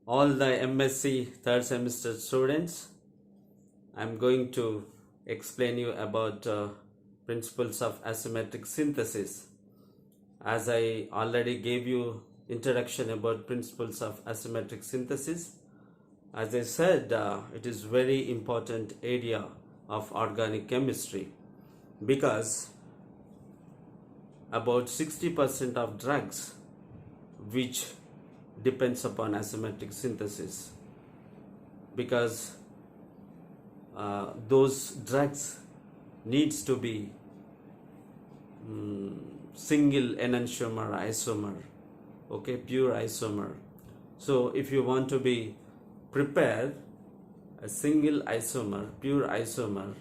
all the MSc third semester students. I'm going to explain you about principles of asymmetric synthesis. As I already gave you introduction about principles of asymmetric synthesis, as I said, it is very important area of organic chemistry because about 60% of drugs which depends upon asymmetric synthesis, because those drugs needs to be single enantiomer isomer, okay, pure isomer. So if you want to be prepare a single isomer, pure isomer,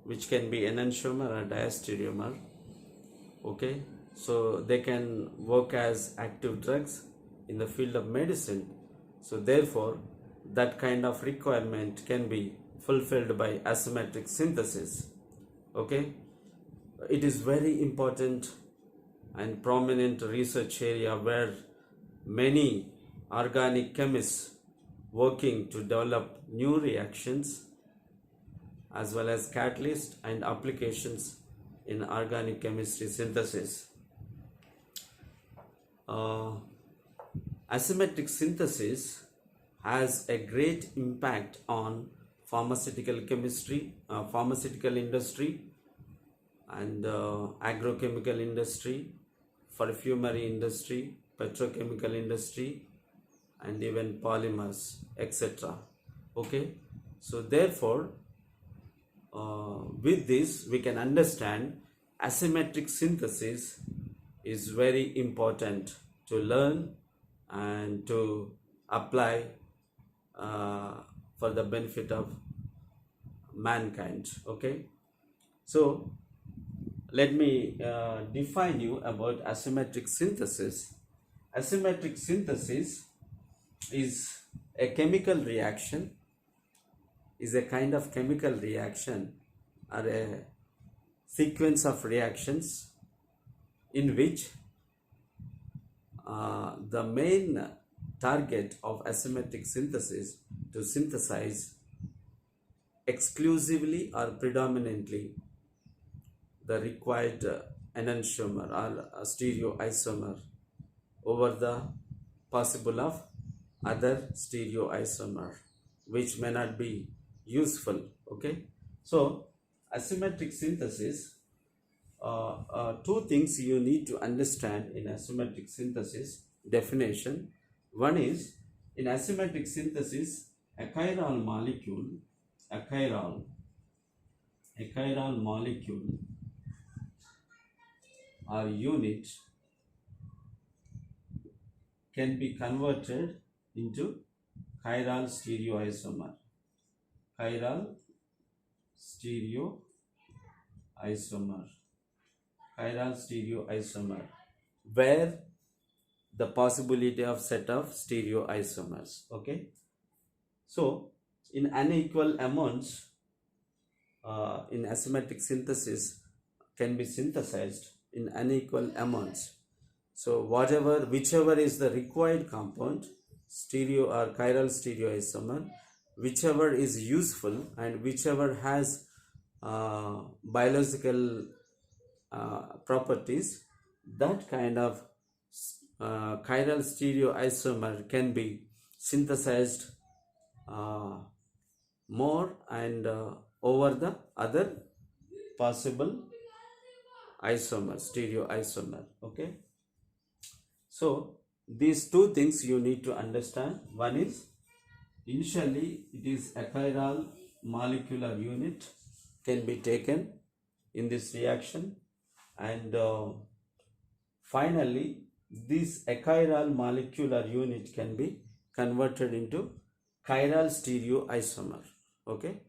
which can be enantiomer or diastereomer, okay, so they can work as active drugs in the field of medicine. So therefore that kind of requirement can be fulfilled by asymmetric synthesis. Okay, it is very important and prominent research area where many organic chemists working to develop new reactions as well as catalysts and applications in organic chemistry synthesis. Asymmetric synthesis has a great impact on pharmaceutical chemistry, pharmaceutical industry, and agrochemical industry, perfumery industry, petrochemical industry, and even polymers, etc. Okay, so therefore with this we can understand asymmetric synthesis is very important to learn and to apply for the benefit of mankind. Okay, so let me define you about asymmetric synthesis. Asymmetric synthesis is a chemical reaction, is a kind of chemical reaction or a sequence of reactions in which the main target of asymmetric synthesis to synthesize exclusively or predominantly the required enantiomer or stereoisomer over the possible of other stereoisomer which may not be useful. Okay, so asymmetric synthesis, two things you need to understand in asymmetric synthesis definition. One is, in asymmetric synthesis, a chiral molecule or unit can be converted into chiral stereoisomer. Chiral stereoisomer, where the possibility of set of stereoisomers. Okay, so in unequal amounts in asymmetric synthesis can be synthesized in unequal amounts. So whichever is the required compound, stereo or chiral stereoisomer, whichever is useful and whichever has biological properties, that kind of chiral stereoisomer can be synthesized more and over the other possible isomer, stereoisomer. Okay, so these two things you need to understand. One is, initially it is a chiral molecular unit can be taken in this reaction, and finally this achiral molecular unit can be converted into chiral stereoisomer. Okay,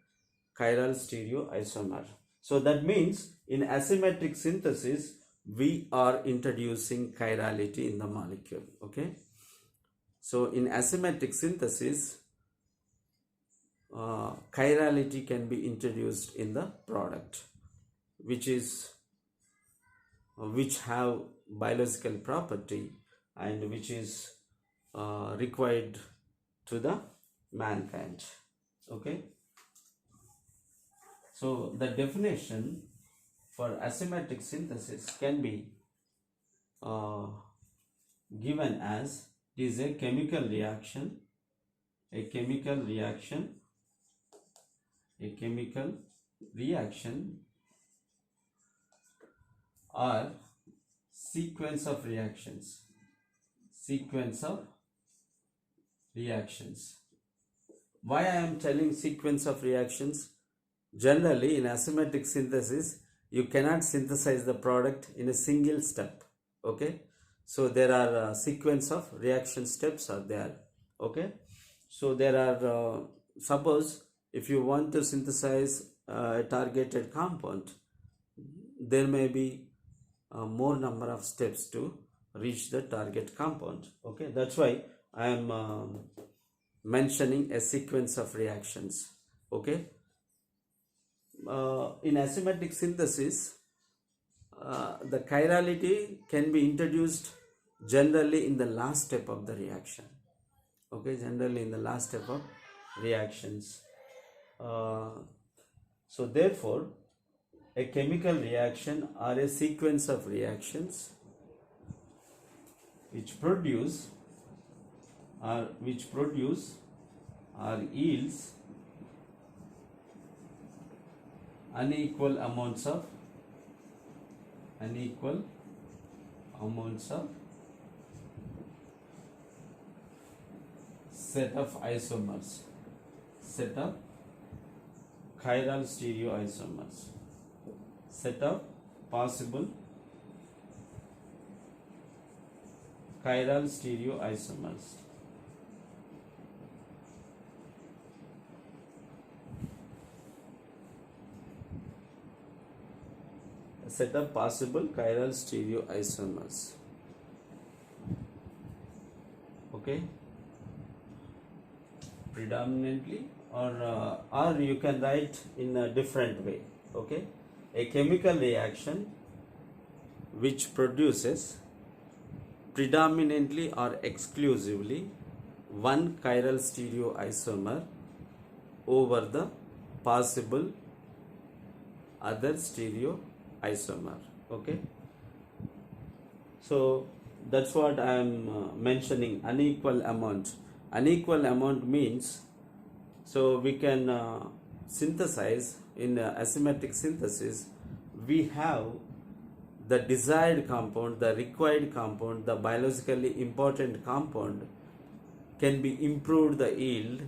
chiral stereoisomer. So that means in asymmetric synthesis we are introducing chirality in the molecule. Okay, so in asymmetric synthesis chirality can be introduced in the product, which have biological property and which is required to the mankind. Okay, so the definition for asymmetric synthesis can be uh, given as it is a chemical reaction, a chemical reaction, a chemical reaction or sequence of reactions, sequence of reactions. Why I am telling sequence of reactions? Generally in asymmetric synthesis you cannot synthesize the product in a single step. Okay, so there are sequence of reaction steps are there. Okay, so there are suppose if you want to synthesize a targeted compound, there may be more number of steps to reach the target compound. Okay, that's why I am mentioning a sequence of reactions. Okay, in asymmetric synthesis, the chirality can be introduced generally in the last step of the reaction. Okay, generally in the last step of reactions. So therefore, a chemical reaction or a sequence of reactions which produce or yields unequal amounts of set of isomers, set of chiral stereoisomers, set of possible chiral stereoisomers. A set of possible chiral stereoisomers. Okay, predominantly, or you can write in a different way. Okay, a chemical reaction which produces predominantly or exclusively one chiral stereoisomer over the possible other stereoisomer. Okay, so that's what I am mentioning, unequal amount. Unequal amount means, so we can synthesize in asymmetric synthesis, we have the desired compound, the required compound, the biologically important compound can be improved the yield,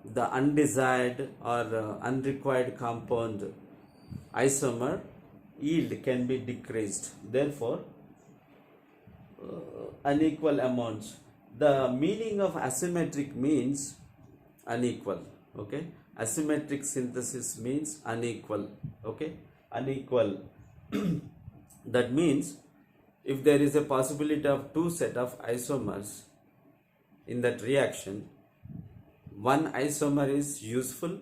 the undesired or unrequired compound isomer yield can be decreased. Therefore, unequal amounts. The meaning of asymmetric means unequal. Okay, asymmetric synthesis means unequal. Okay, unequal. That means if there is a possibility of two set of isomers in that reaction, one isomer is useful,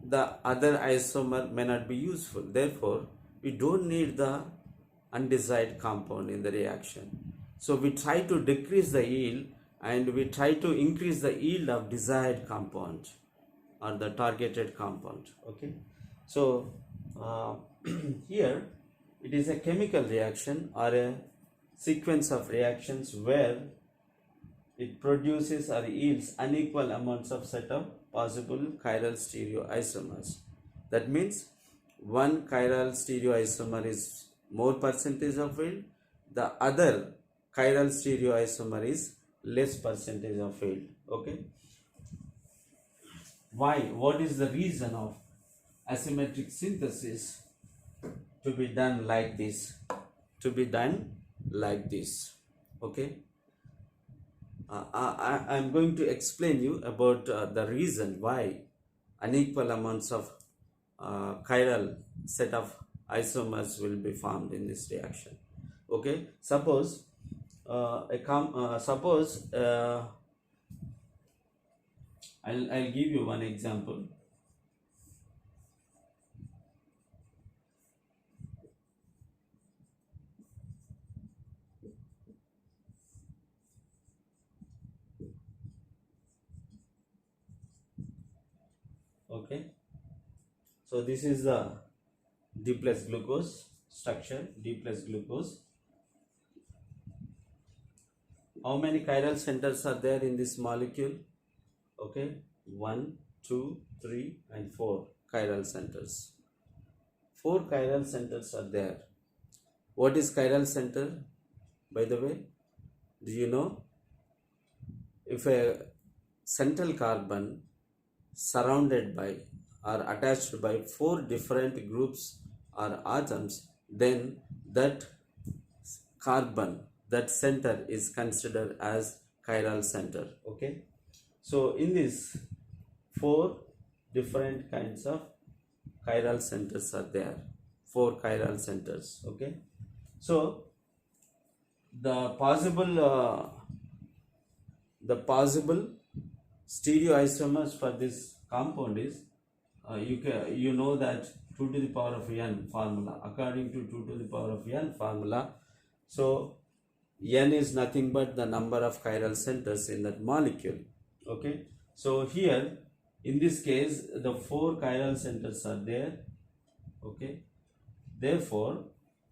the other isomer may not be useful. Therefore, we don't need the undesired compound in the reaction. So we try to decrease the yield and we try to increase the yield of desired compound or the targeted compound. Okay, so here it is a chemical reaction or a sequence of reactions where it produces or yields unequal amounts of set of possible chiral stereoisomers. That means one chiral stereoisomer is more percentage of yield, the other chiral stereoisomer is less percentage of yield. Okay, why? What is the reason of asymmetric synthesis to be done like this? Okay, I am going to explain you about the reason why unequal amounts of chiral set of isomers will be formed in this reaction. Okay, suppose I'll give you one example. Okay, so this is the D plus glucose structure. D plus glucose. How many chiral centers are there in this molecule? Okay, 1, 2, 3 and 4 chiral centers. 4 chiral centers are there. What is chiral center, by the way? Do you know? If a central carbon surrounded by or attached by 4 different groups or atoms, then that carbon, that center is considered as chiral center. Okay, so in this 4 different kinds of chiral centers are there. 4 chiral centers. Okay, so the possible stereoisomers for this compound is you know that 2 to the power of n formula. According to 2 to the power of n formula, so n is nothing but the number of chiral centers in that molecule. Okay, so here in this case the 4 chiral centers are there. Okay, therefore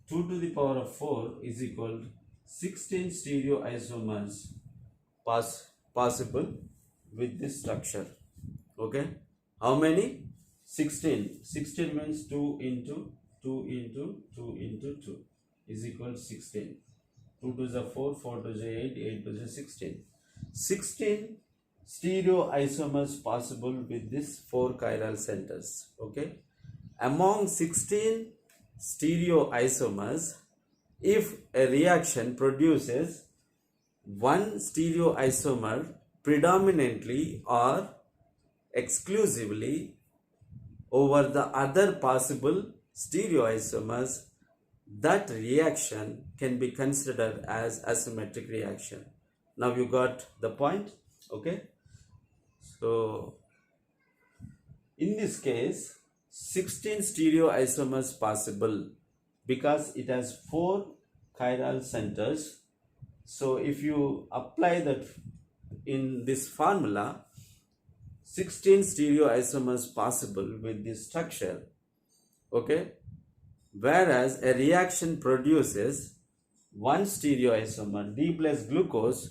2 to the power of 4 is equal to 16 stereoisomers possible with this structure. Okay, how many? 16. 16 means 2 into 2 into 2 into 2 is equal to 16. 2 to the 4, 4 to the 8, 8 to the 16. 16 stereoisomers possible with this 4 chiral centers. Okay, among 16 stereoisomers, if a reaction produces one stereoisomer predominantly or exclusively over the other possible stereoisomers, that reaction can be considered as asymmetric reaction. Now you got the point. Okay, so in this case 16 stereoisomers possible because it has 4 chiral centers. So if you apply that in this formula, 16 stereoisomers possible with this structure. Okay, whereas a reaction produces one stereoisomer, D plus glucose,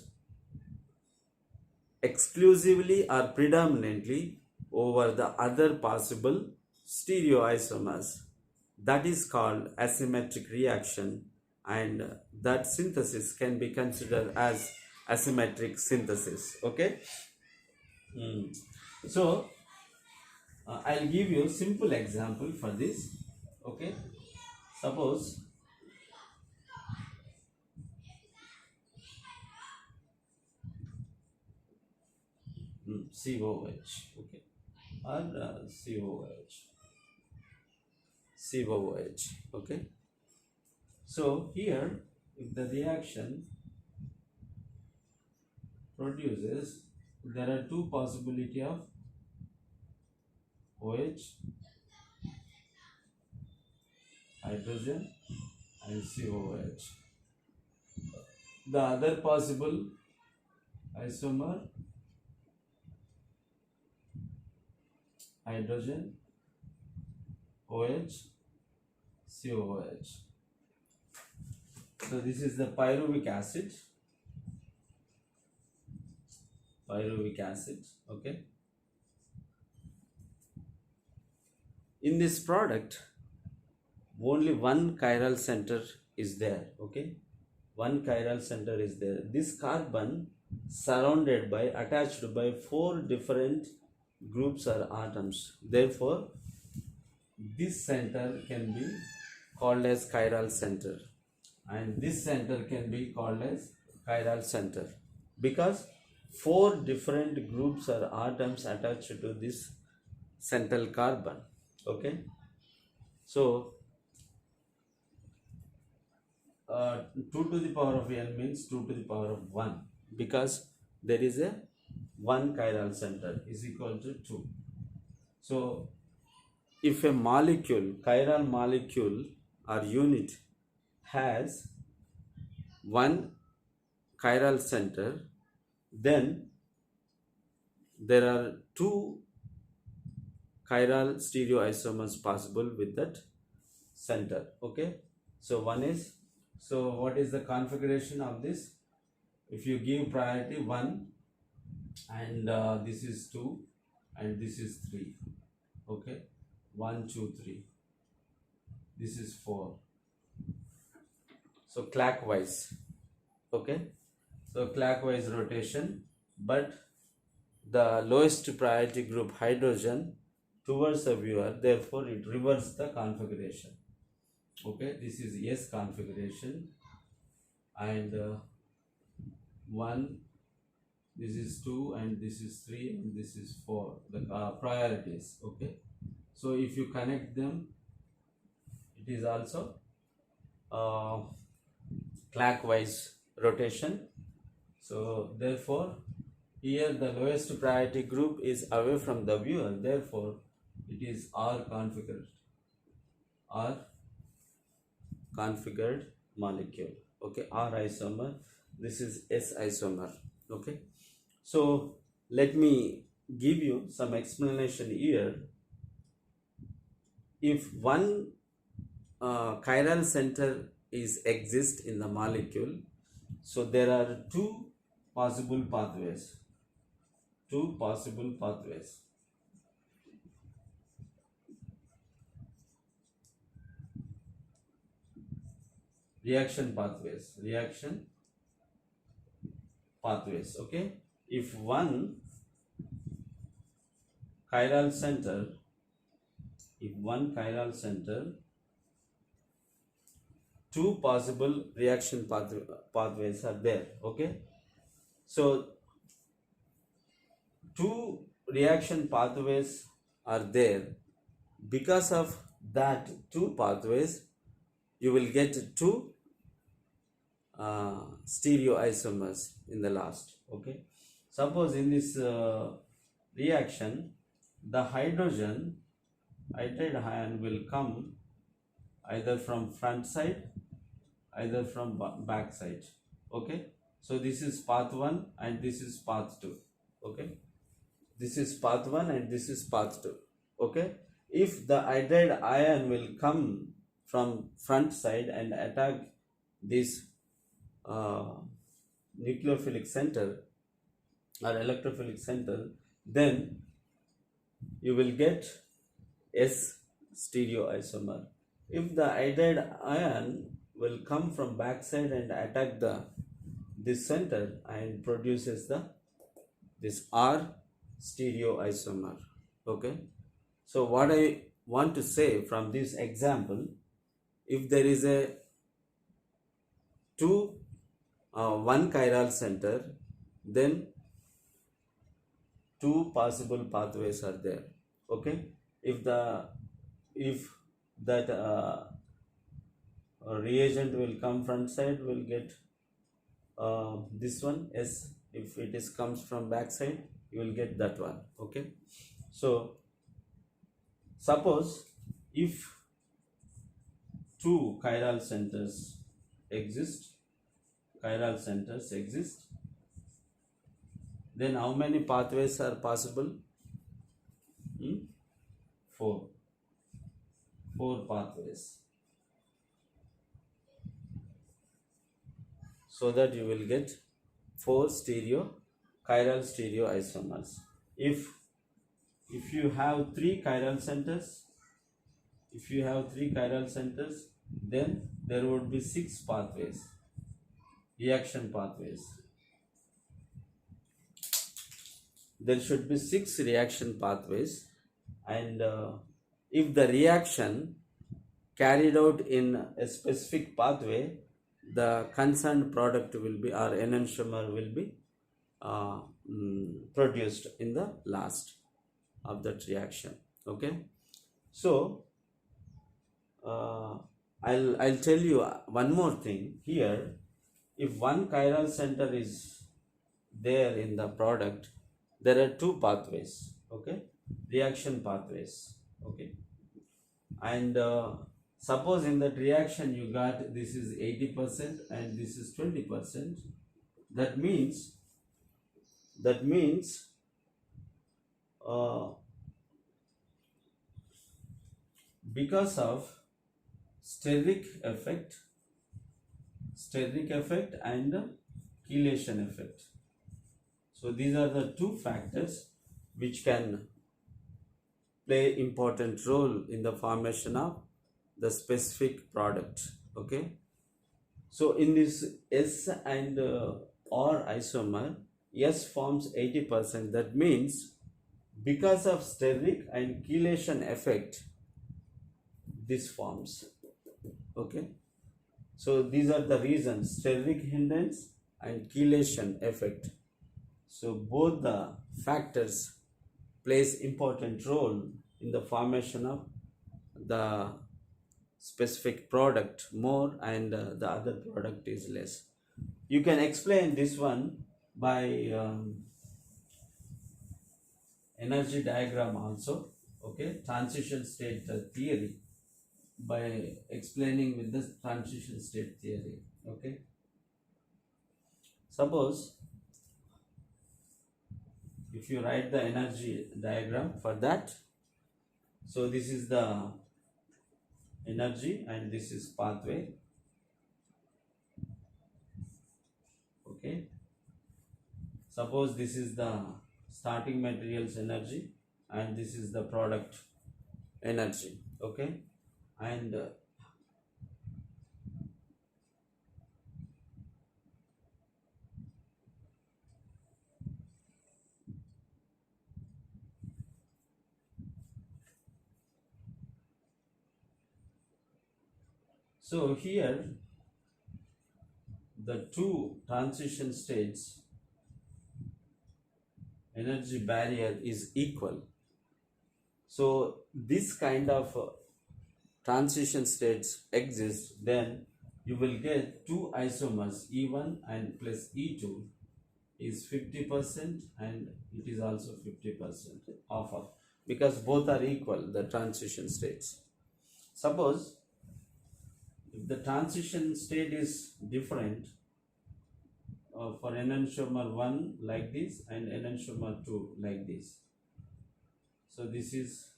exclusively or predominantly over the other possible stereoisomers. That is called asymmetric reaction, and that synthesis can be considered as asymmetric synthesis. Okay, so I'll give you a simple example for this. Okay, suppose COH, okay, or COH, okay. So here, if the reaction produces, there are 2 possibility of OH, hydrogen and COH. The other possible isomer, hydrogen, OH, COH. So this is the pyruvic acid. Okay. In this product, only one chiral center is there. Okay, one chiral center is there. This carbon surrounded by, attached by 4 different groups or atoms. Therefore, this center can be called as chiral center, and this center can be called as chiral center because 4 different groups or atoms attached to this central carbon. Okay, so 2 to the power of n means 2 to the power of 1 because there is a 1 chiral center is equal to 2. So if a molecule, chiral molecule or unit has 1 chiral center, then there are 2 chiral stereoisomers possible with that center. Okay, so one is, so what is the configuration of this? If you give priority 1 and this is 2 and this is 3, okay, 1 2 3, this is 4, so clockwise, okay, so clockwise rotation, but the lowest priority group hydrogen towards the viewer, therefore it reverses the configuration. Okay, this is S configuration, and 1, this is 2 and this is 3 and this is 4, the priorities. Okay, so if you connect them, it is also clockwise rotation. So therefore here the lowest priority group is away from the viewer, therefore it is R configured molecule. Okay, R isomer, this is S isomer. Okay, so let me give you some explanation here. If one chiral center is exist in the molecule, so there are two possible pathways. Reaction pathways. Okay, if one chiral center, two possible reaction pathways are there. Okay, so two reaction pathways are there. Because of that two pathways, you will get two stereoisomers in the last. Okay, suppose in this reaction, the hydrogen ion will come either from front side, either from back side. Okay, so this is path 1 and this is path 2. Okay, this is path 1 and this is path 2. Okay, if the hydride ion will come from front side and attack this nucleophilic center or electrophilic center, then you will get S stereoisomer. If the hydride ion will come from backside and attack this center and produces this R stereoisomer. Okay, so what I want to say from this example, if there is a one chiral center, then two possible pathways are there. Okay, if that reagent will come front side, will get this one S. If it is comes from back side, you will get that one. Okay, so suppose if two chiral centers exist, then how many pathways are possible? Four pathways, so that you will get 4 chiral stereoisomers. If you have 3 chiral centers, then there would be 6 pathways, reaction pathways. There should be 6 reaction pathways, and if the reaction carried out in a specific pathway, the concerned product will be, or enantiomer will be produced in the last of that reaction. Okay, so I'll tell you one more thing here. If one chiral center is there in the product, there are 2 pathways. Okay, reaction pathways. Okay, and suppose in that reaction you got this is 80% and this is 20%. That means because of steric effect and chelation effect. So these are the two factors which can play important role in the formation of the specific product. Okay, so in this S and R isomer, S forms 80%. That means because of steric and chelation effect, this forms. Okay, so these are the reasons: steric hindrance and chelation effect. So both the factors plays important role in the formation of the specific product more, and the other product is less. You can explain this one by energy diagram also. Okay, transition state theory, by explaining with this transition state theory. Okay, suppose if you write the energy diagram for that, so this is the energy and this is pathway. Okay, suppose this is the starting materials energy and this is the product energy. Okay, and so here the two transition states energy barrier is equal. So this kind of transition states exist, then you will get two isomers, E1 and plus E2 is 50% and it is also 50% of, because both are equal, the transition states. Suppose if the transition state is different, for enantiomer 1 like this and enantiomer 2 like this, so this is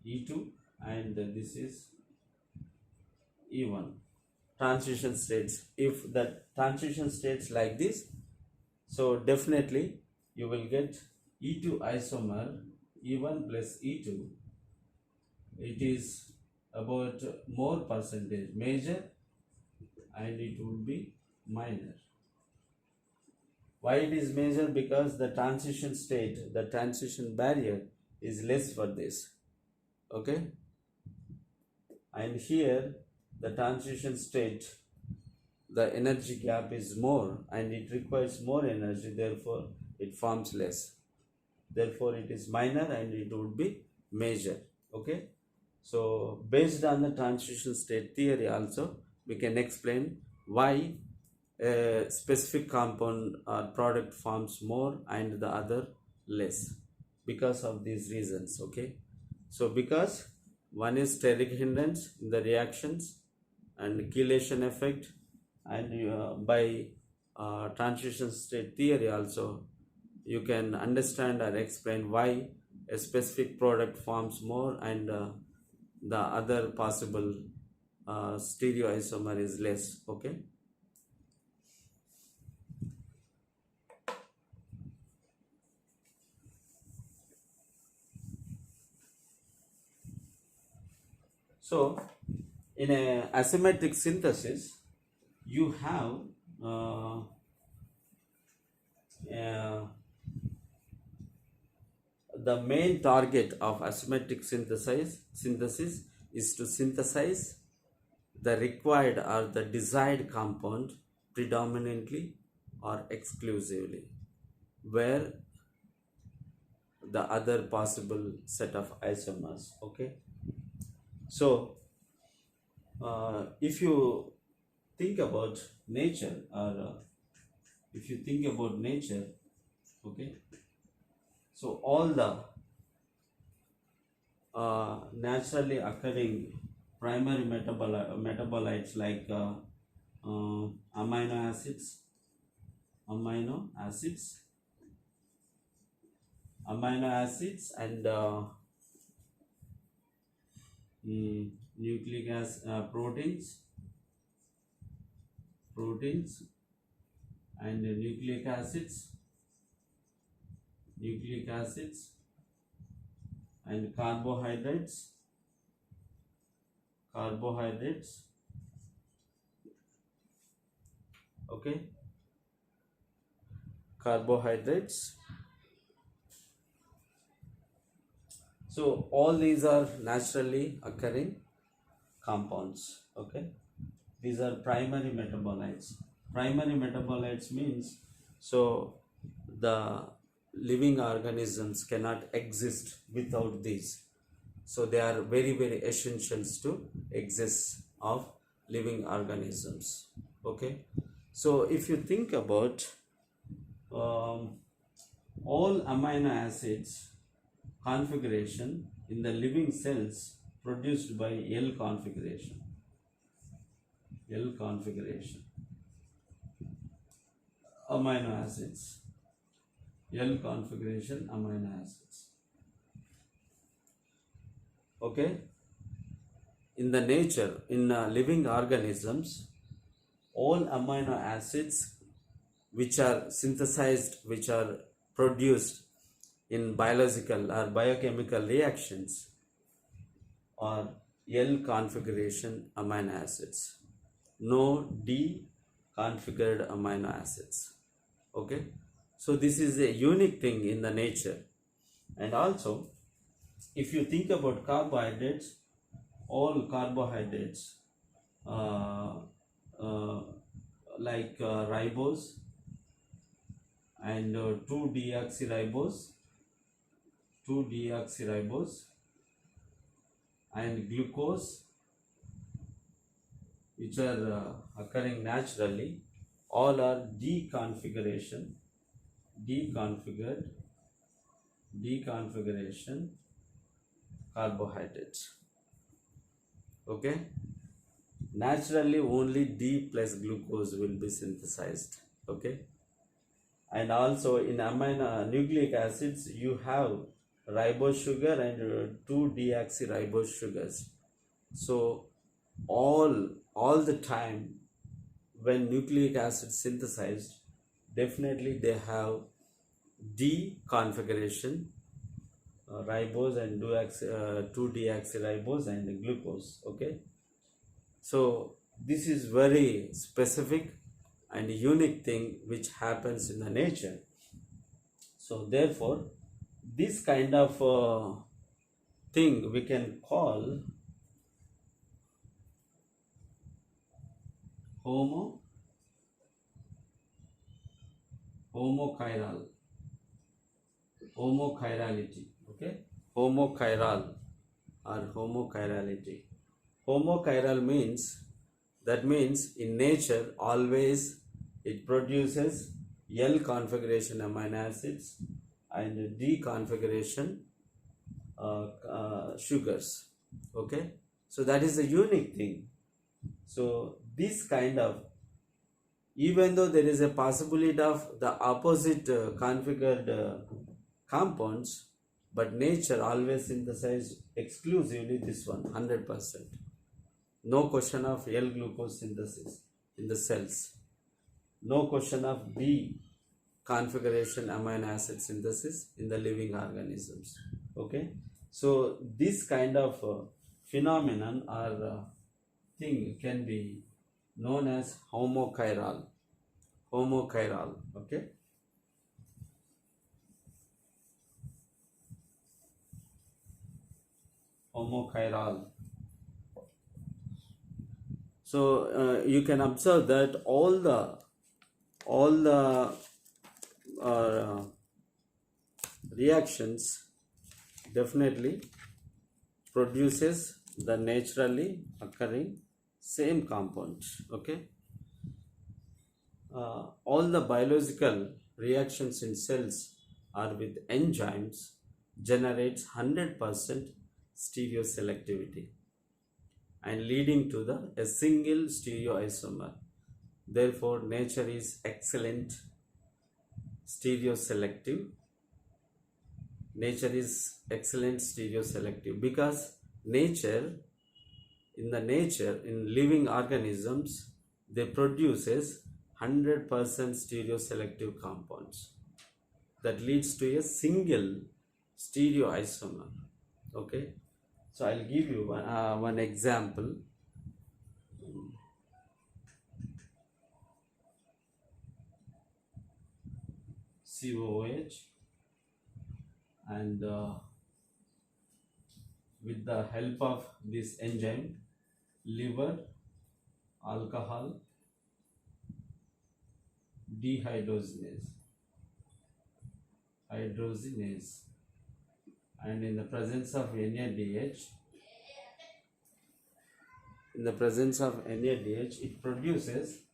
E2 and this is E1 transition states. If the transition states like this, so definitely you will get E2 isomer E1 plus E2, it is about more percentage major and it would be minor. Why it is major? Because the transition state, the transition barrier is less for this. Okay, and here the transition state, the energy gap is more and it requires more energy, therefore it forms less, therefore it is minor and it would be major. Okay, so based on the transition state theory also we can explain why a specific compound or product forms more and the other less, because of these reasons. Okay, so because one is steric hindrance in the reactions and chelation effect, and by transition state theory also you can understand or explain why a specific product forms more and the other possible stereoisomer is less. Okay, so in a asymmetric synthesis you have uh, the main target of asymmetric synthesis is to synthesize the required or the desired compound predominantly or exclusively, where the other possible set of isomers. Okay, so if you think about nature, or if you think about nature, okay, so all the naturally occurring primary metabolites like amino acids, and nucleic acid, proteins and nucleic acids and carbohydrates, okay, carbohydrates. So all these are naturally occurring compounds, okay. These are primary metabolites. Primary metabolites means, so the living organisms cannot exist without these. So they are very, very essentials to exist of living organisms, okay. So if you think about all amino acids configuration in the living cells produced by L configuration, amino acids, L configuration amino acids, okay. In the nature, in living organisms, all amino acids which are synthesized, which are produced in biological or biochemical reactions are L configuration amino acids, no D configured amino acids, okay. So this is a unique thing in the nature. And also, if you think about carbohydrates, all carbohydrates like ribose and 2-deoxyribose and glucose, which are occurring naturally, all are deconfiguration carbohydrates, okay. Naturally only D plus glucose will be synthesized, okay. And also in nucleic acids you have ribose sugar and 2-deoxyribose sugars. So all the time when nucleic acid synthesized, definitely they have D configuration, ribose and 2-deoxyribose and glucose, okay. So this is very specific and unique thing which happens in the nature. So therefore this kind of thing we can call homochirality, okay. Homochiral or homochirality. Homochiral means, that means in nature always it produces L configuration amino acids and D configuration sugars, okay. So that is a unique thing. So this kind of, even though there is a possibility of the opposite configured compounds, but nature always synthesizes exclusively this one, 100%. No question of L glucose synthesis in the cells. No question of D configuration amino acid synthesis in the living organisms, okay. So this kind of phenomenon or thing can be known as homochiral, okay. Homochiral. So you can observe that all the reactions definitely produces the naturally occurring same compounds, okay. All the biological reactions in cells are with enzymes generates 100% stereoselectivity and leading to a single stereoisomer. Therefore nature is excellent stereoselective. Nature is excellent stereoselective because nature in the nature, in living organisms, they produces 100% stereoselective compounds that leads to a single stereoisomer. Okay, so I'll give you one example. COOH, and with the help of this enzyme, liver alcohol dehydrogenase, and in the presence of NADH, it produces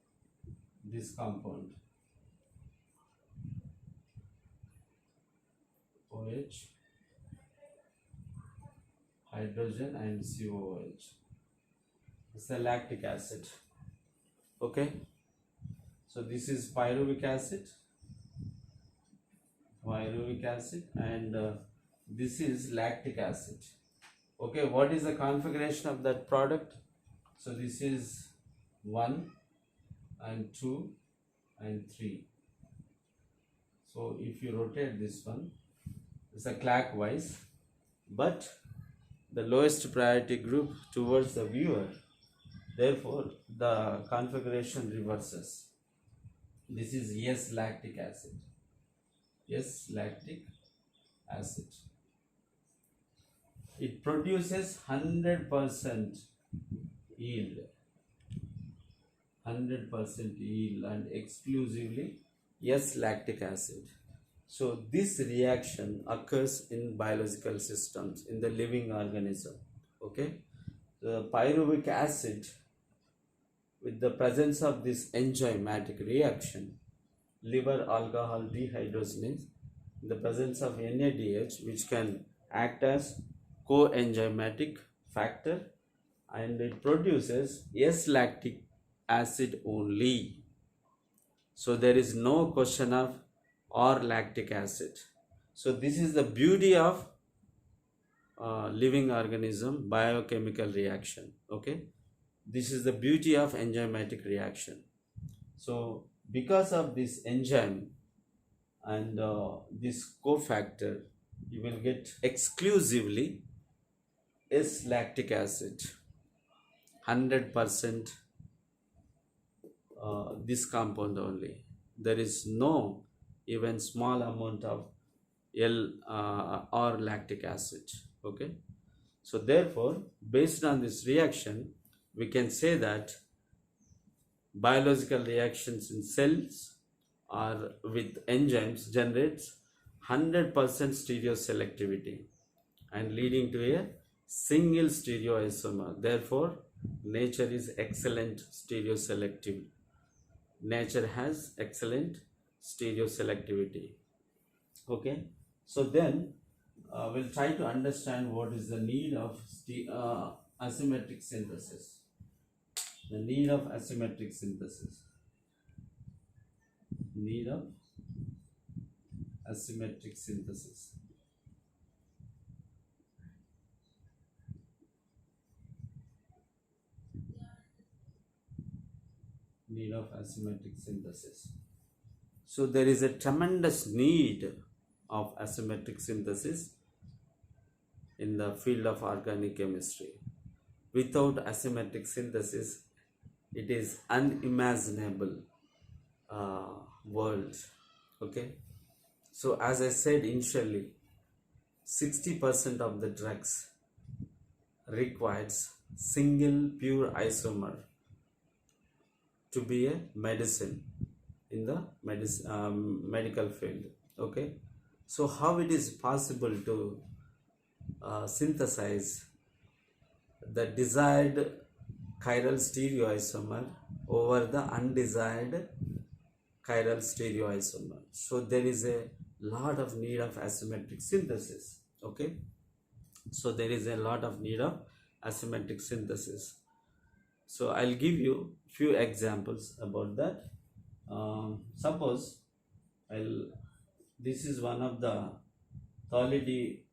this compound OH, hydrogen, and COOH. It's a lactic acid. Okay, so this is pyruvic acid, and this is lactic acid. Okay, what is the configuration of that product? So this is 1 and 2 and 3. So if you rotate this one, it's a clockwise, but the lowest priority group towards the viewer, therefore the configuration reverses. This is S lactic acid. It produces 100% yield, and exclusively S lactic acid. So this reaction occurs in biological systems, in the living organism. Okay, the pyruvic acid, with the presence of this enzymatic reaction, liver alcohol dehydrogenase, in the presence of NADH, which can act as coenzymatic factor, and it produces S lactic acid only. So there is no question of or lactic acid. So this is the beauty of living organism biochemical reaction. Okay, this is the beauty of enzymatic reaction. So because of this enzyme and this cofactor, you will get exclusively S lactic acid, 100% this compound only. There is no even small amount of L or lactic acid. Okay, so therefore, based on this reaction, we can say that biological reactions in cells or with enzymes generates 100% stereoselectivity and leading to a single stereoisomer. Therefore, nature is excellent stereoselective. Nature has excellent stereoselectivity. Okay, so then we'll try to understand what is the need of asymmetric synthesis. The need of asymmetric synthesis. Need of asymmetric synthesis. Need of asymmetric synthesis. So there is a tremendous need of asymmetric synthesis in the field of organic chemistry. Without asymmetric synthesis, it is unimaginable world. Okay, so as I said initially, 60% of the drugs requires single pure isomer to be a medicine in the medical field. Okay, so how it is possible to synthesize the desired chiral stereoisomer over the undesired chiral stereoisomer? So there is a lot of need of asymmetric synthesis. Okay, so there is a lot of need of asymmetric synthesis. So I'll give you few examples about that. Suppose this is one of the thalidomide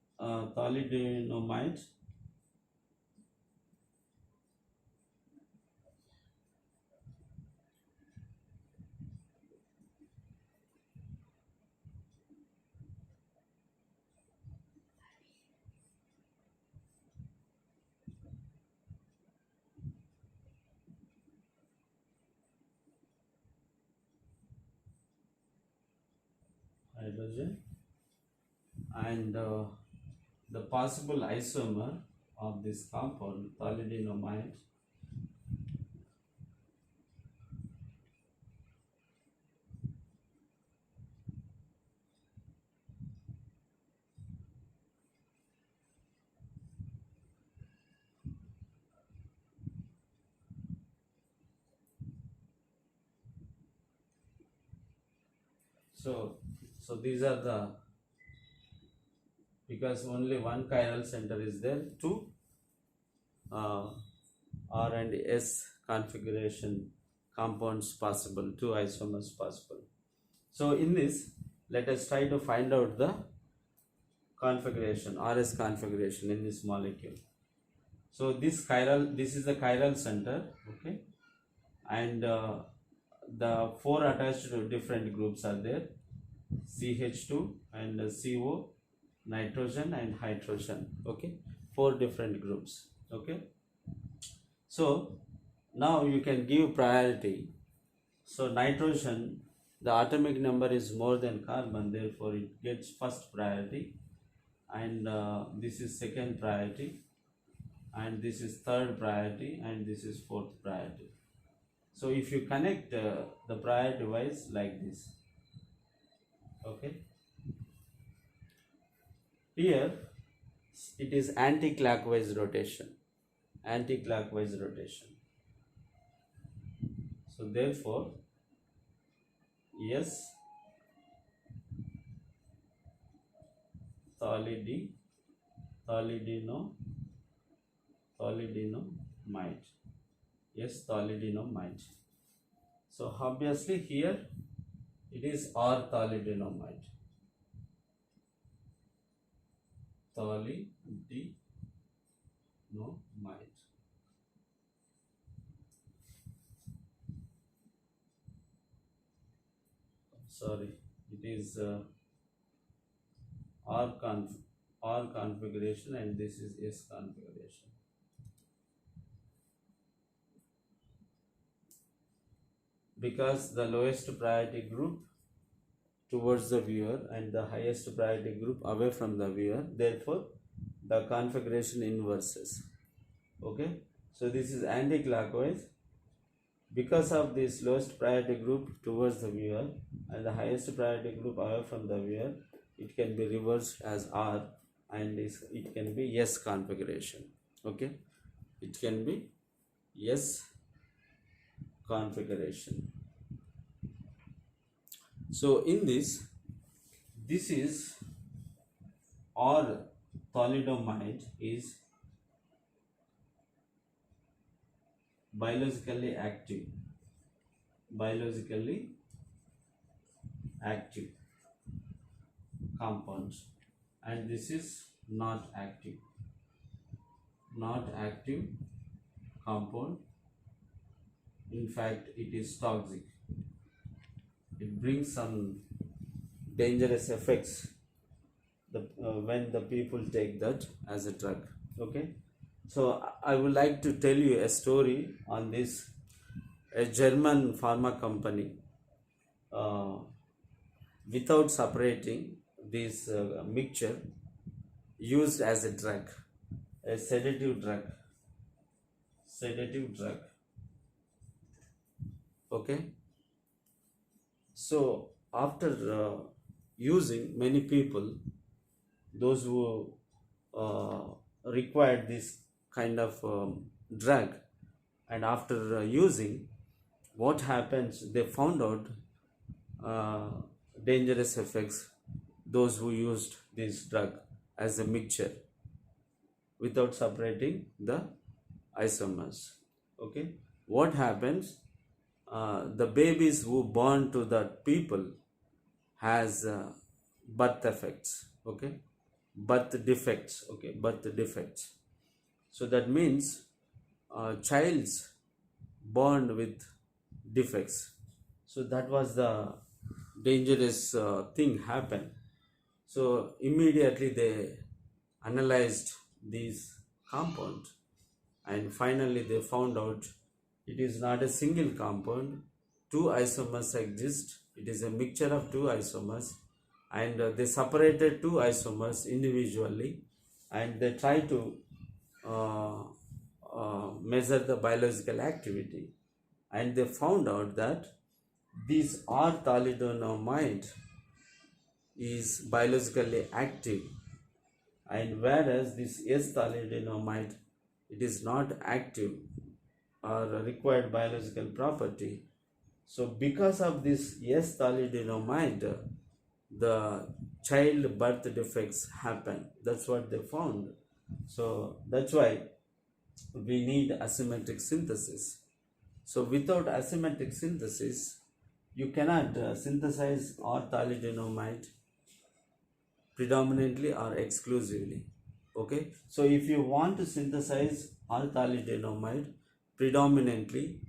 hydrogen, and the possible isomer of this compound thalidomide so these are the, because only one chiral center is there, two uh, R and S configuration compounds possible, two isomers possible. So in this, let us try to find out the configuration, RS configuration in this molecule. So this is the chiral center, okay, and the four attached to different groups are there: CH2 and CO, nitrogen and hydrogen. Okay, four different groups. Okay, so now you can give priority. So nitrogen, the atomic number is more than carbon, therefore it gets first priority, and this is second priority, and this is third priority, and this is fourth priority. So if you connect the priority wise like this, okay, here it is anti-clockwise rotation, anti-clockwise rotation. So therefore yes, thalidomide, yes, thalidomide. So obviously here it is R thalidomide, sorry, it is R configuration, and this is S configuration. Because the lowest priority group towards the viewer and the highest priority group away from the viewer, therefore the configuration inverses. Okay, so this is anti-clockwise. Because of this lowest priority group towards the viewer and the highest priority group away from the viewer, it can be reversed as R, and it can be S configuration. Okay, it can be S configuration. So in this is R thalidomide is biologically active compounds, and this is not active compound. In fact, it is toxic. It brings some dangerous effects when the people take that as a drug. Okay, so I would like to tell you a story on this. A German pharma company, without separating this mixture, used as a drug, a sedative drug. Okay, so after using, many people, those who required this kind of drug, and after using, what happens, they found out dangerous effects, those who used this drug as a mixture without separating the isomers. Okay, what happens, the babies who born to that people has birth defects. Okay, birth defects. So that means child's born with defects. So that was the dangerous thing happened. So immediately they analyzed these compounds, and finally they found out it is not a single compound. Two isomers exist. It is a mixture of two isomers, and they separated two isomers individually, and they try to uh, measure the biological activity, and they found out that this R-thalidomide is biologically active, and whereas this S-thalidomide, it is not active or required biological property. So because of this S-thalidomide, the child birth defects happen. That's what they found. So that's why we need asymmetric synthesis. So without asymmetric synthesis, you cannot synthesize R-thalidomide predominantly or exclusively. Okay, so if you want to synthesize R-thalidomide predominantly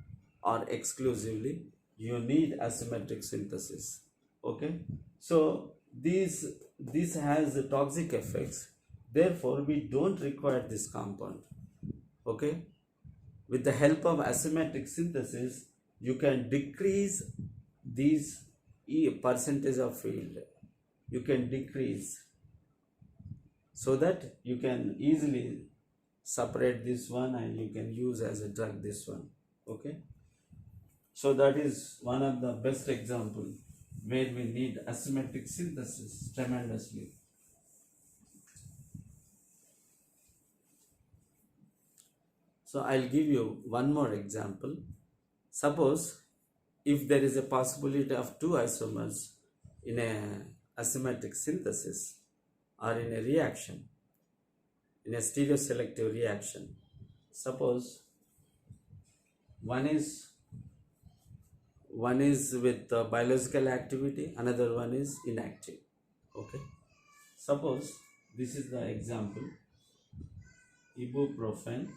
or exclusively, you need asymmetric synthesis. Okay, so this has toxic effects, therefore we don't require this compound. Okay, with the help of asymmetric synthesis, you can decrease these percentage of field. You can decrease so that you can easily separate this one and you can use as a drug this one. Okay, so that is one of the best example where we need asymmetric synthesis tremendously. So I'll give you one more example. Suppose if there is a possibility of two isomers in a asymmetric synthesis or in a reaction, in a stereoselective reaction, suppose one is with biological activity, another one is inactive. Okay, suppose this is the example: ibuprofen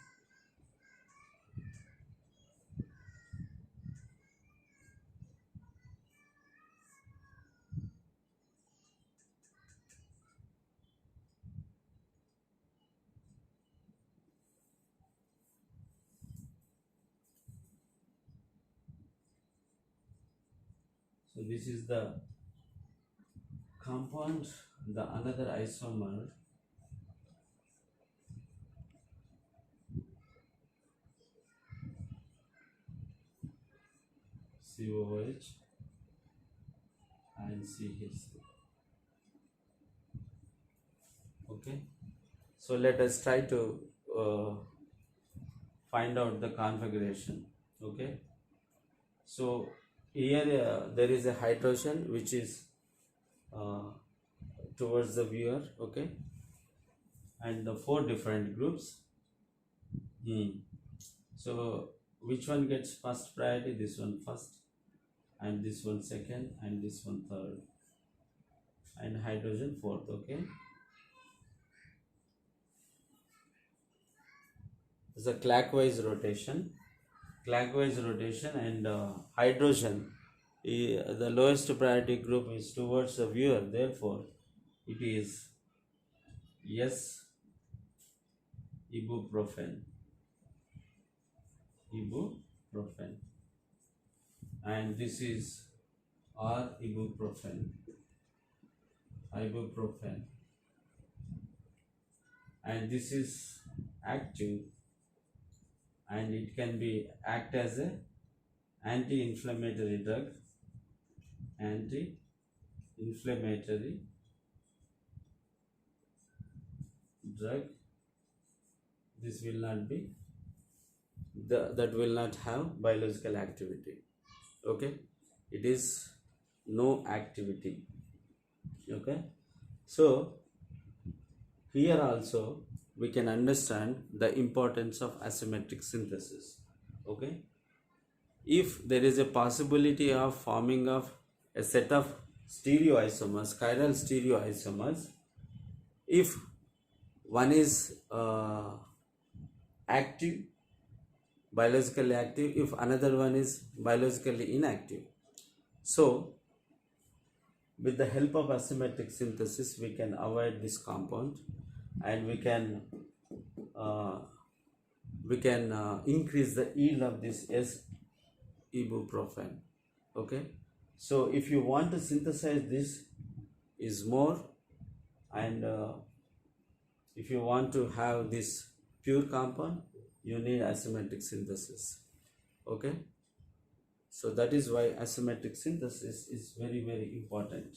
so this is the compound, the another isomer COH and CH3. Okay, so let us try to find out the configuration. Okay, so here there is a hydrogen which is towards the viewer. Okay, and the four different groups. So which one gets first priority? This one first, and this one second, and this one third, and hydrogen fourth. Okay, it's a clockwise rotation, and hydrogen, the lowest priority group is towards the viewer, therefore it is yes ibuprofen, and this is R ibuprofen, and this is active, and it can be act as a anti-inflammatory drug, this will not be that will not have biological activity. Okay, it is no activity. Okay, so here also we can understand the importance of asymmetric synthesis. Okay, if there is a possibility of forming of a set of stereoisomers, chiral stereoisomers, if one is active, biologically active, if another one is biologically inactive, so with the help of asymmetric synthesis we can avoid this compound, and we can increase the yield of this ibuprofen. Okay, so if you want to synthesize this is more, and if you want to have this pure compound, you need asymmetric synthesis. Okay, so that is why asymmetric synthesis is very, very important.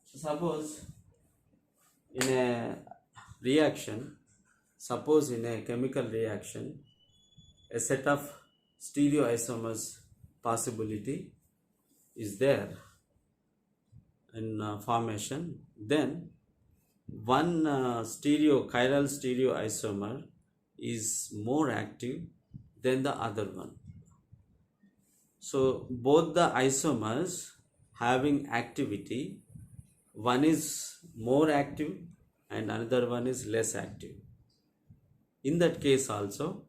So suppose in a reaction, suppose in a chemical reaction, a set of stereoisomers possibility is there in formation, then one chiral stereoisomer is more active than the other one. So both the isomers having activity, one is more active and another one is less active. In that case also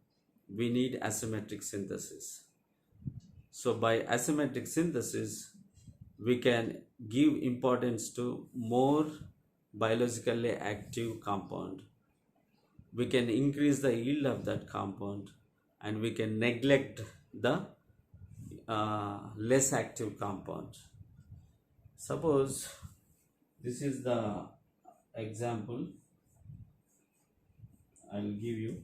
we need asymmetric synthesis. So by asymmetric synthesis we can give importance to more biologically active compound. We can increase the yield of that compound and we can neglect the less active compound. Suppose this is the example I will give you.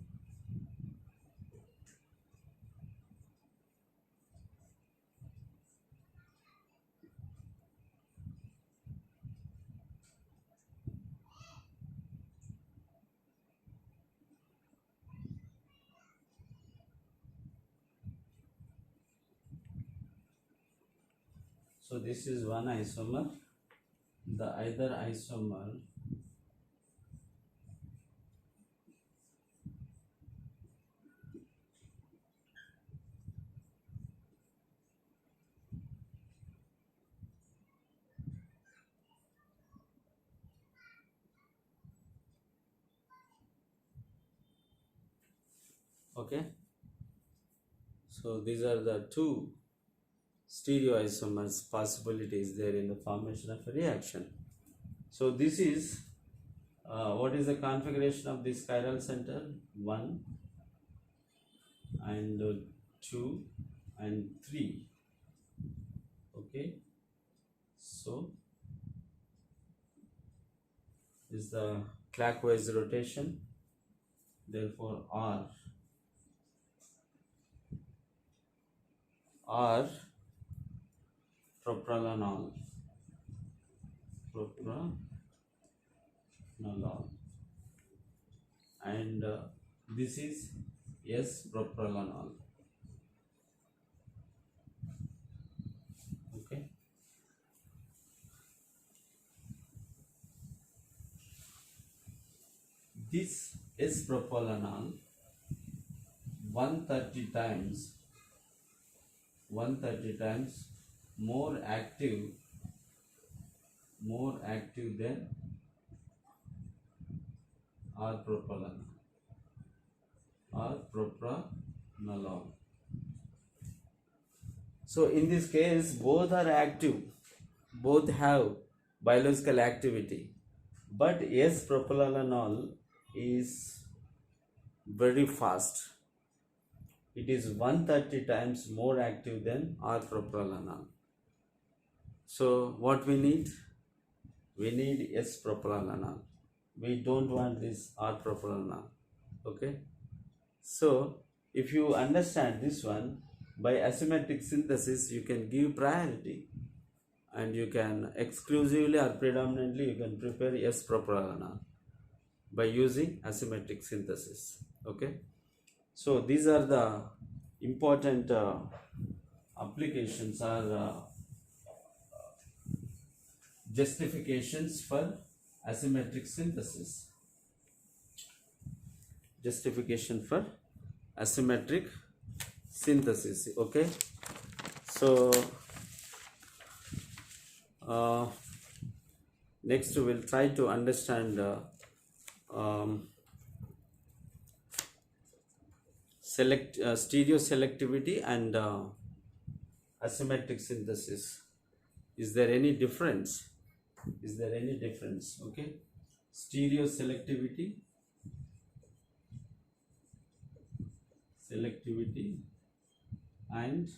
So this is one isomer, the other isomer okay. So these are the two stereoisomers possibilities there in the formation of a reaction. So this is what is the configuration of this chiral center? 1 and 2 and 3. Okay, so this is the clockwise rotation, therefore R propranolol and this is S-propranolol. Okay, this S-propranolol 130 times more active than R-propranolol. So in this case both are active, both have biological activity, but S-propranolol is very fast. It is 130 times more active than R-propranolol. So what we need? We need S-propranolol. We don't want this R-propranolol. Okay. So if you understand this one, by asymmetric synthesis you can give priority and you can exclusively or predominantly you can prepare S-propranolol by using asymmetric synthesis. Okay. So these are the important applications or justifications for asymmetric synthesis. Justification for asymmetric synthesis. Okay. So next we will try to understand stereo selectivity and asymmetric synthesis. Is there any difference? Okay, stereo selectivity and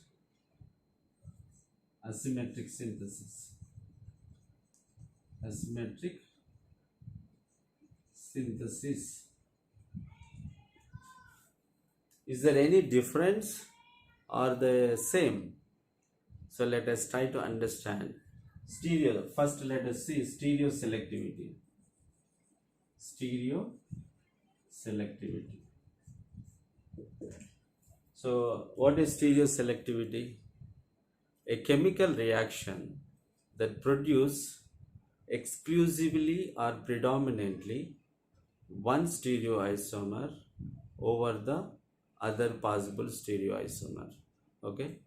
Asymmetric synthesis. Asymmetric synthesis. Is there any difference or the same? So let us try to understand. Stereo. First let us see stereo selectivity. Stereo selectivity. So what is stereo selectivity? A chemical reaction that produce exclusively or predominantly one stereoisomer over the other possible stereoisomer. Okay.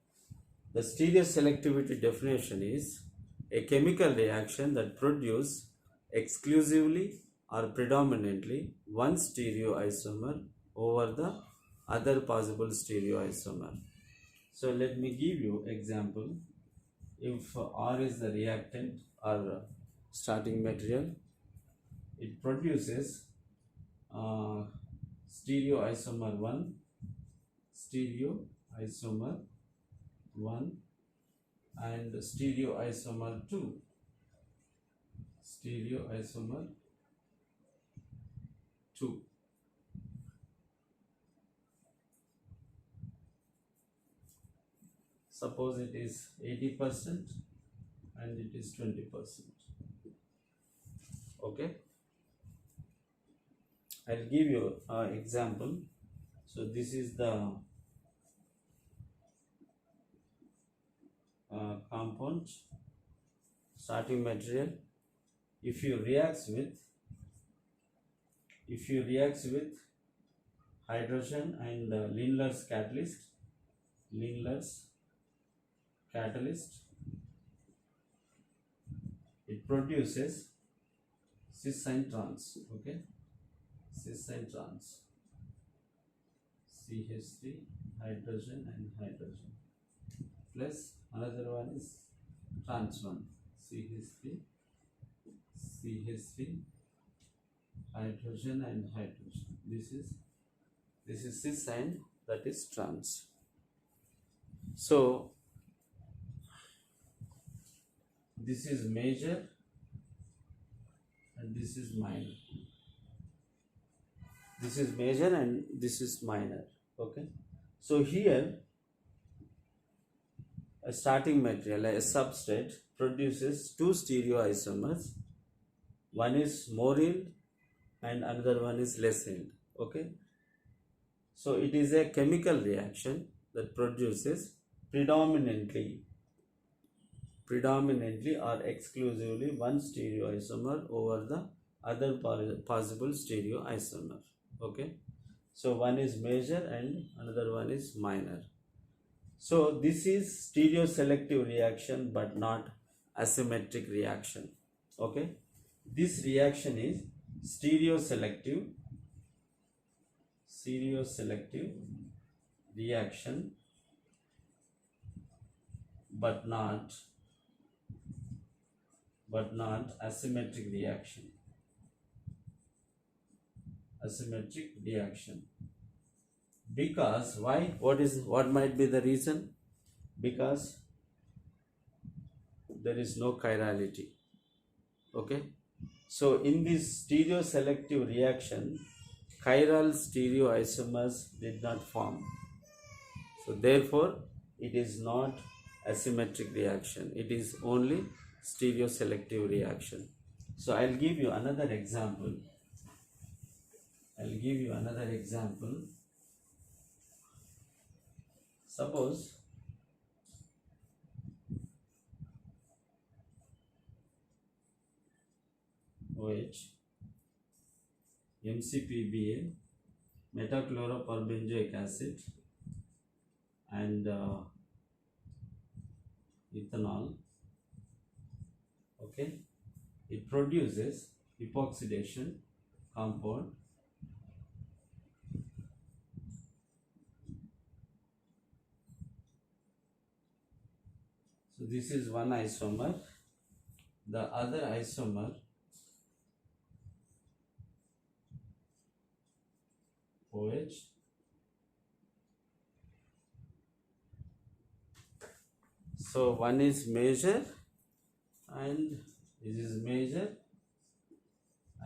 The stereo selectivity definition is a chemical reaction that produce exclusively or predominantly one stereoisomer over the other possible stereoisomer. So let me give you example. If R is the reactant or starting material, it produces stereoisomer 1, stereoisomer 1 and stereoisomer 2, stereoisomer 2. Suppose it is 80% and it is 20%. Okay, I'll give you an example. So this is the compound starting material. If you reacts with hydrogen and Lindlar's catalyst, it produces cis trans. Okay, cis trans, CH3 hydrogen and hydrogen, plus another one is trans one, CH3 hydrogen and hydrogen. This is cis and that is trans. So this is major and this is minor. This is major and this is minor. Okay, so here a starting material, a substrate, produces two stereoisomers. One is more yield and another one is less yield. Okay, so it is a chemical reaction that produces predominantly or exclusively one stereoisomer over the other possible stereoisomer. Okay, so one is major and another one is minor. So this is stereo selective reaction but not asymmetric reaction. Okay, this reaction is stereo selective reaction but not asymmetric reaction. Because why? What might be the reason? Because there is no chirality. Okay, so in this stereo selective reaction, chiral stereoisomers did not form. So therefore it is not asymmetric reaction. It is only stereo selective reaction. So I'll give you another example. Suppose OH, MCPBA, metachloroperbenzoic acid and ethanol. Okay, it produces epoxidation compound. So this is one isomer. The other isomer OH So one is major and this is major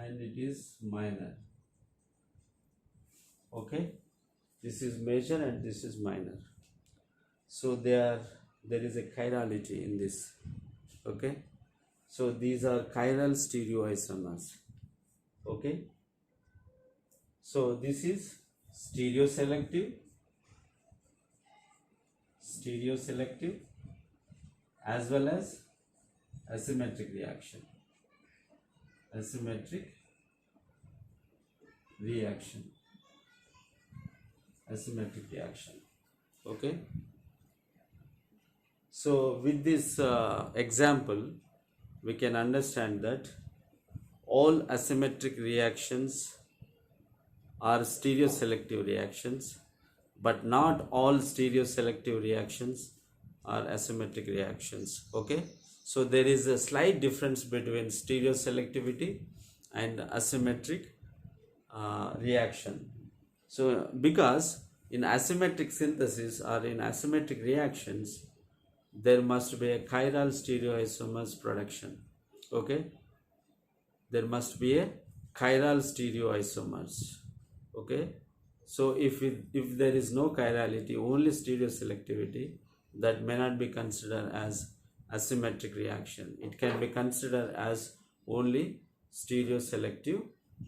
and it is minor. Okay, this is major and this is minor. So there is a chirality in this. Okay, so these are chiral stereoisomers. Okay, so this is stereoselective as well as asymmetric reaction. Asymmetric reaction. Okay, so with this example we can understand that all asymmetric reactions are stereoselective reactions, but not all stereoselective reactions are asymmetric reactions. Okay, so there is a slight difference between stereoselectivity and asymmetric reaction. So because in asymmetric synthesis or in asymmetric reactions there must be a chiral stereoisomers production. Okay, there must be a chiral stereoisomers. Okay, so if there is no chirality, only stereoselectivity, that may not be considered as asymmetric reaction. It can be considered as only stereoselective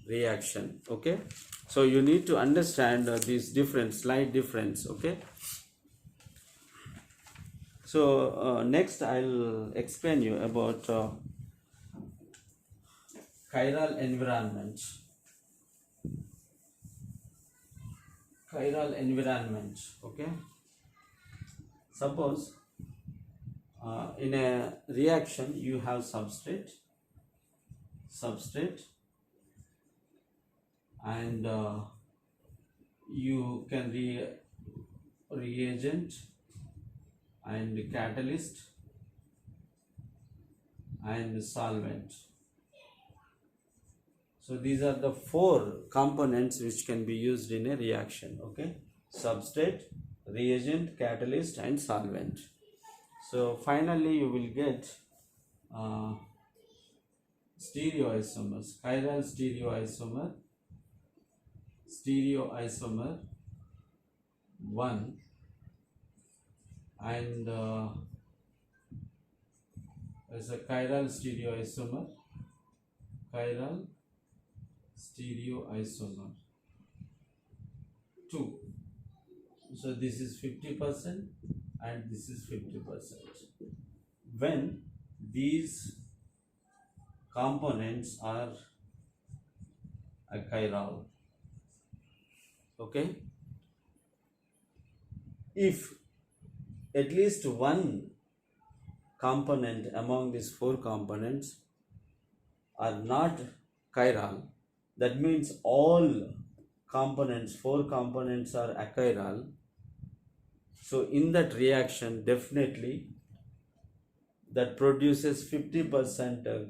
reaction. Okay, so you need to understand this difference, slight difference. Okay, so next I'll explain you about chiral environment. Okay, suppose in a reaction you have substrate and you can reagent and catalyst and solvent. So these are the four components which can be used in a reaction. Okay, substrate, reagent, catalyst and solvent. So finally you will get stereoisomers, chiral stereoisomer 1 and as a chiral stereoisomer 2. So this is 50% and this is 50%. When these components are achiral. Okay, if at least one component among these four components are not chiral, that means all components, four components are achiral. So in that reaction definitely that produces 50%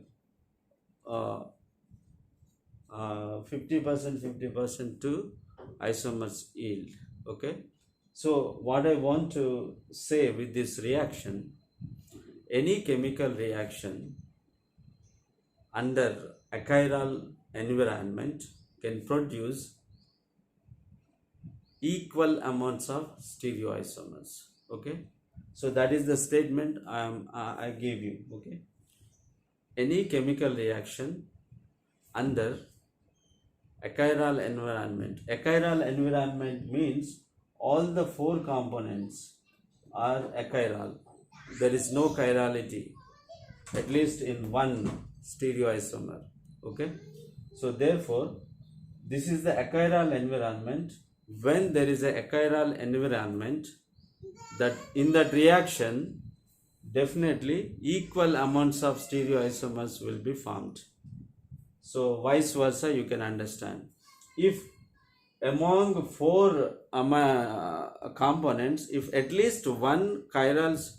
50% to isomers yield. Okay, so what I want to say with this reaction, any chemical reaction under achiral environment can produce equal amounts of stereoisomers. Okay, so that is the statement I gave you. Okay, any chemical reaction under achiral environment. Achiral environment means all the four components are achiral. There is no chirality, at least in one stereoisomer. Okay, so therefore this is the achiral environment. When there is a achiral environment, that in that reaction definitely equal amounts of stereoisomers will be formed. So vice versa you can understand. If among four components, if at least one chirals,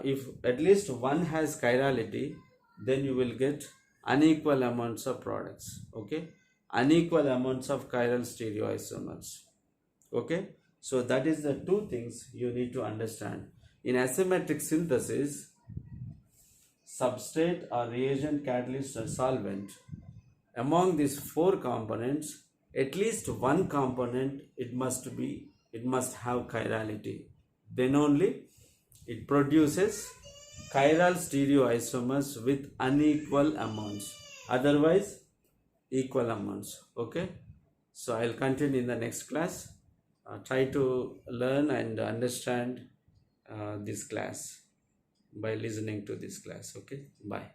if at least one has chirality, then you will get unequal amounts of products. Okay, unequal amounts of chiral stereoisomers. Okay, so that is the two things you need to understand. In asymmetric synthesis, substrate or reagent, catalyst or solvent, among these four components, at least one component it must have chirality. Then only it produces chiral stereoisomers with unequal amounts, otherwise equal amounts. Okay, so I'll continue in the next class. Try to learn and understand this class by listening to this class. Okay, bye.